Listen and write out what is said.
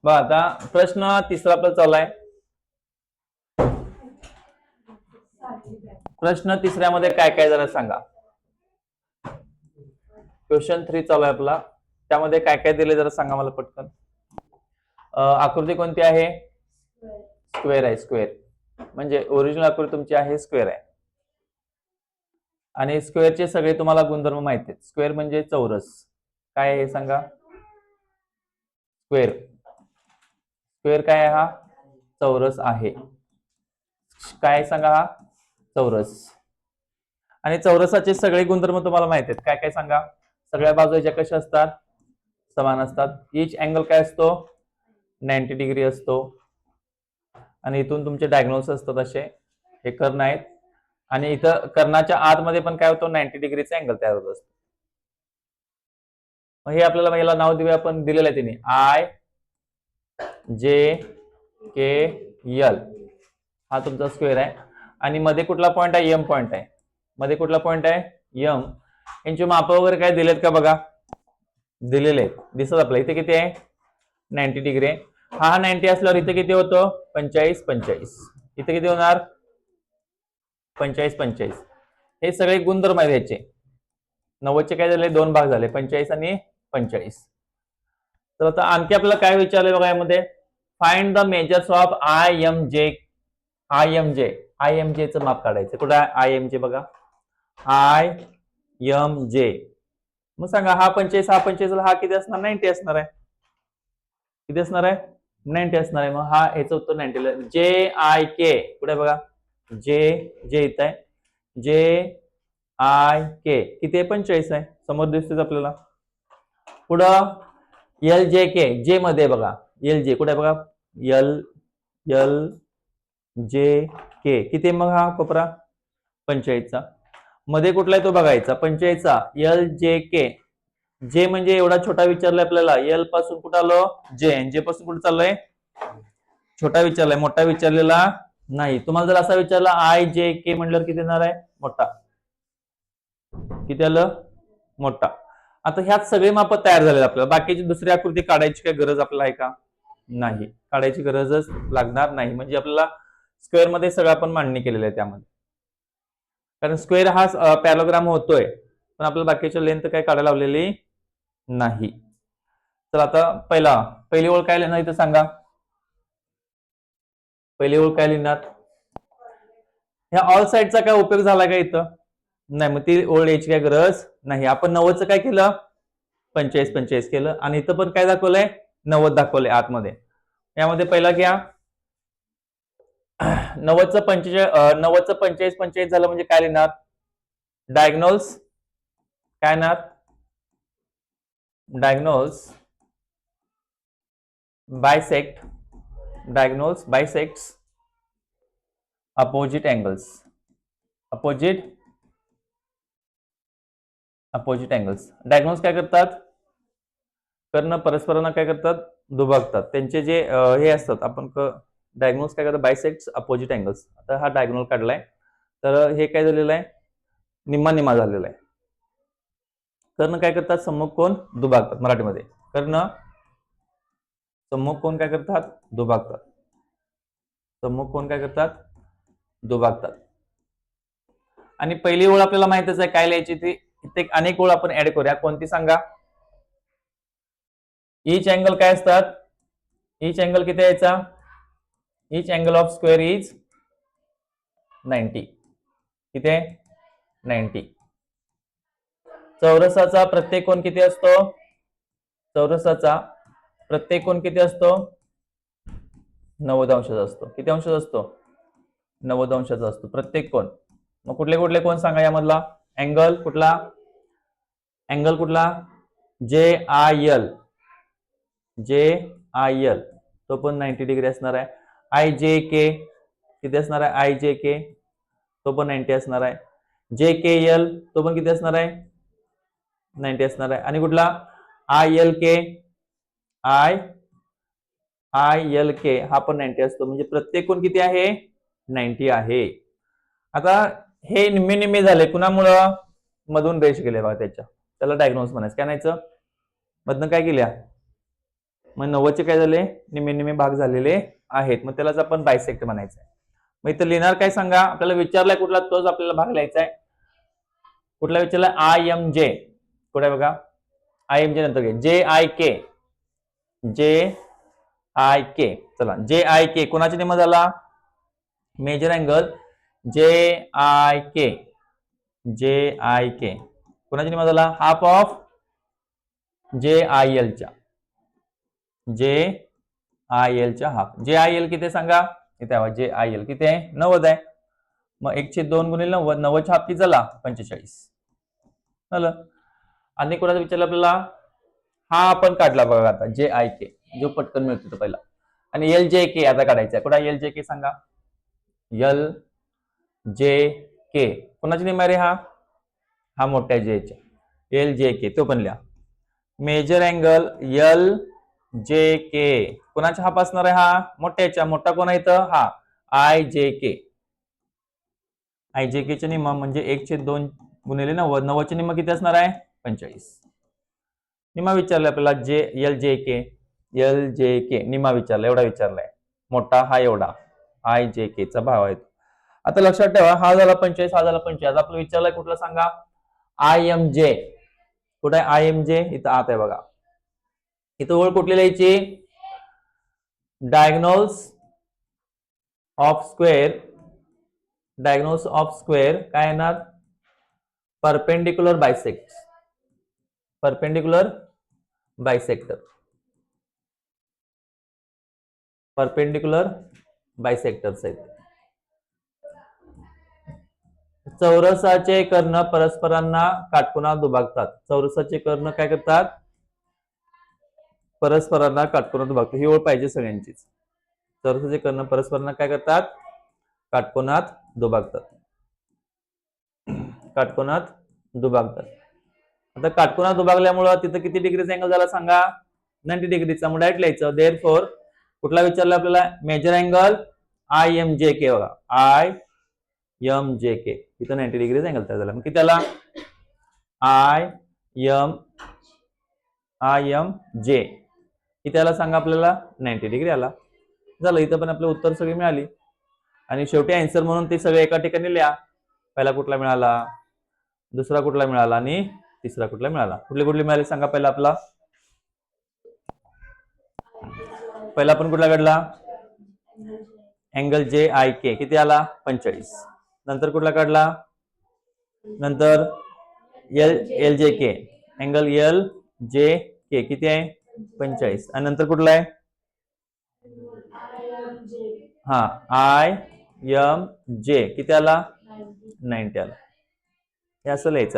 बघा आता प्रश्न तिसरा आपला चालू आहे. प्रश्न तिसऱ्यामध्ये काय काय जरा सांगा. क्वेश्चन 3 चालू आहे आपला, त्यामध्ये काय काय दिले जरा सांगा मला पटकन. आकृती कोणती आहे? स्क्वेअर आहे. स्क्वेअर म्हणजे ओरिजिनल आकृती तुमची आहे स्क्वेअर आहे. आणि स्क्वेअरचे सगळे तुम्हाला गुणधर्म माहिती आहेत. स्क्वेअर म्हणजे चौरस. काय आहे हे सांगा. स्क्वेअर स्क्वेअर काय आहे? हा चौरस आहे. काय सांगा? हा चौरस. आणि चौरसाचे सगळे गुणधर्म तुम्हाला माहिती आहेत. काय काय सांगा. सगळ्या बाजूच्या कशा असतात? समान असतात. ईच अँगल काय असतो? 90 डिग्री असतो. आणि इथून तुमचे डायगोनल्स असतात असे, हे कर्ण आहेत. आणि इथं कर्णाच्या आतमध्ये पण काय होतो? 90 डिग्रीचा अँगल तयार होत असतो. हे आपल्याला याला नाव देऊया आपण, दिलेलं आहे तिने आय जे के एल. हा तुमचा स्क्वेअर आहे. आणि मध्ये कुठला पॉइंट आहे? एम पॉइंट आहे. मध्ये कुठला पॉइंट आहे? एम. यांचे माप वगैरे काय दिलेत का बघा. दिलेले आहेत. दिसत आपल्या इथे किती आहे? 90 डिग्री. हा 90 असल्यावर इथे किती होतं? 45 45. इथे किती होणार? 45 45. हे सगळे गुणधर्म आहेत ह्याचे. 90चे काय झाले? 2 भाग झाले, 45 आणि 45. तर आता आणखी आपल्याला काय विचारले बघा यामध्ये. Find the measures of I M J. I M J. I M J चं माप काढायचं. कुठं आहे आय एम जे? बघा आय एम जे. मग सांगा हा 45 हा 45 हा किती असणार? 90 असणार आहे. किती असणार आहे? 90 असणार आहे. मग हा याचं उत्तर 90. जे आय के कुठे बघा. जे जे इथं आहे. जे आय के किती आहे? 45 आहे. समोर दिसतोच आपल्याला. पुढं एल जे के. जे मध्ये बघा एल जे कुठे बघा. एल एल जे के किती मग हा कोपरा? 45 चा. मध्ये कुठला आहे तो बघायचा. 45 चा. एल जे के. जे म्हणजे एवढा छोटा विचारलाय आपल्याला. एल पासून कुठं आलो? जे. जे पासून कुठे चाललोय? छोटा विचारलाय, मोठा विचारलेला नाही. तुम्हाला जर असा विचारला आय जे के म्हणल्यावर किती येणार आहे? मोठा. किती आलं? मोठा. आता ह्यात सगळे माप तयार झाले आपल्याला. बाकीची दुसरी आकृती काढायची काय गरज आपल्याला आहे का? नाही, काढायची गरजच लागणार नाही. म्हणजे आपल्याला स्क्वेअर मध्ये सगळं आपण मांडणी केलेलं आहे त्यामध्ये. कारण स्क्वेअर हा पॅराग्राम होतोय, पण आपल्याला बाकीच्या लेंथ काय काढायला लावलेली नाही. तर आता पहिली ओळ काय लिहिणार इथं सांगा. पहिली ओळ काय लिहिणार? ह्या ऑल साइडचा काय उपयोग झाला का इथं? नाही. मग ती ओळ यायची काय गरज नाही. आपण 90चं काय केलं? 45 45 केलं. आणि इथं पण काय दाखवलंय? 90 दाखवलंय आतमध्ये. यामध्ये पहिला घ्या 90चं 45 45 झालं म्हणजे काय लिहिणार? डायगोनल्स काय येणार? Diagonals bisect. Diagonals bisects opposite angles. Opposite angles. Diagonals काय करतात? कर्ण परस्परांना काय करतात? दुभागतात. त्यांचे जे हे असतात आपण डायगोनल्स काय करतात? बायसेक्ट्स अपोजिट एंगल्स. आता हा डायगोनल काढलाय, तर हे काय झालेलं आहे? निम्मा निम्मा झालेला आहे. कर्ण काय करतात? सम्मुख कोण दुभागतात. मराठीमध्ये कर्ण सम्मुख कोण काय करतात? दुभागतात. सम्मुख कोण काय करतात? दुभागतात. आणि पहिली ओळ आपल्याला माहितच आहे काय लिहायची ती. इथे अनेक ओळ आपण ऍड करूया. कोणती सांगा? ईच अँगल काय असतात? ईच अँगल किती यायचा? Each angle of square is 90. किती आहे? 90. चौरसाचा प्रत्येक कोण किती असतो? चौरसाचा प्रत्येक कोण किती असतो? 90 अंशाचा असतो. किती अंशाचा असतो? 90 अंशाचा असतो प्रत्येक कोण. मग कुठले कुठले कोण सांगा यामधला? अँगल कुठला? अँगल कुठला? जे आय एल. जे आय एल तो पण 90 डिग्री असणार आहे. आय जे के किती असणार आहे? आय जे के तो पण 90 असणार आहे. जे के एल तो पण किती असणार आहे? 90 असणार आहे. आणि कुठला? I L K. I L K हा पण 90 असतो. म्हणजे प्रत्येक कोण किती आहे? 90 आहे. आता हे निम्मे निम्मे झाले कुणामुळं? मधून रेष गेले बघा त्याच्या, त्याला डायगोनल्स म्हणायचं. काय म्हणायचं? मधनं काय केल्या, मग 90चे काय झाले, निम्मे निम्मे भाग झालेले आहेत, मग त्यालाच आपण बायसेक्ट म्हणायचं. मग इथं लिहिणार काय सांगा, आपल्याला विचारलाय कुठला, तोच आपल्याला भाग लिहायचा आहे. कुठला विचारलाय? आय एम जे. कुठे बघा, आय एम जे नंतर घे, जे आय के, जे आय के. चला, जे आय के कोणाचा निम्मा झाला? मेजर अँगल जे आय के, जे आय के कोणाचा निम्मा झाला? हाफ ऑफ जे आय एल च्या, जे आय एल च्या हाफ. जे आय एल किती सांगा, इथे जे आय एल किती आहे? 90 आहे. मग 1/2 गुणिले 90, 90च्या हाफ किती झाला? 45 झालं. आणि कोणाचा विचारलं आपल्याला? हा आपण काढला बघा आता, जे आय के, जो पटकन मिळतो तो पहिला. आणि एल जे के आता काढायचा. कुठे एल जे के सांगा? एल जे के कोणाची निम्मा रे? हा मोठ्या जेच्या, एल जे के, तो पण लिहा. मेजर अँगल एल जे के कोणाचा हाफ असणार आहे? हा मोठ्याच्या. मोठा कोण आहे इथं? हा आय जे के. आय जे के च्या निम्मा म्हणजे 1/2 गुणिले 90, 90चे निम्मा किती असणार आहे? 45. निम्मा विचारलाय आपल्याला, जे एल जे के, एल जे के निम्मा विचारला, एवढा विचारलाय. मोठा हा एवढा आय जे के चा भाव आहे. आता लक्षात ठेवा, हा झाला 45, हा झाला 45. आपल्याला विचारलाय कुठला सांगा? आय एम जे. कुठे आहे आय एम जे? इथं आत आहे बघा. इथं ओळ कुठली लिहायची? Diagonals of square, diagonals of square काय येणार? Perpendicular bisect, perpendicular bisector, perpendicular bisectors आहेत. चौरसाचे कर्ण परस्परांना काटकोनात दुभागतात. चौरसाचे कर्ण काय करतात? परस्परांना काटकोनात दुभागतात. ही ओळ पाहिजे सगळ्यांचीच. चौरसाचे कर्ण परस्परांना काय करतात? काटकोनात दुभागतात, काटकोनात दुभागतात. आता काटकोनात दुभागल्यामुळे तिथं किती डिग्रीचा अँगल झाला सांगा? 90 डिग्रीचा. मग डायरेक्ट लिहायचं देअरफॉर. कुठला विचारला आपल्याला? मेजर अँगल आय एम जे के बघा, आय एम जे के. इथं 90 डिग्रीचा अँगल तयार झाला. मग किती त्याला? आय एम जे किती त्याला सांगा आपल्याला? 90 डिग्री आला. झालं, इथं पण आपलं उत्तर सगळी मिळाली. आणि शेवटी आन्सर म्हणून ते सगळे एका ठिकाणी लिहा. पहिला कुठला मिळाला, दुसरा कुठला मिळाला आणि तिसरा कुठला मिळाला. कुठले कुठले मिळाले सांगा? पहिला आपला, पहिला आपण कुठला काढला? अँगल जे आय के किती आला? 45. नंतर कुठला काढला? नंतर एल जे के, अँगल एल जे के किती आहे? 45. आणि नंतर कुठला आहे? हा आय एम जे किती आला? 90 आला. हे असं लिहायचं.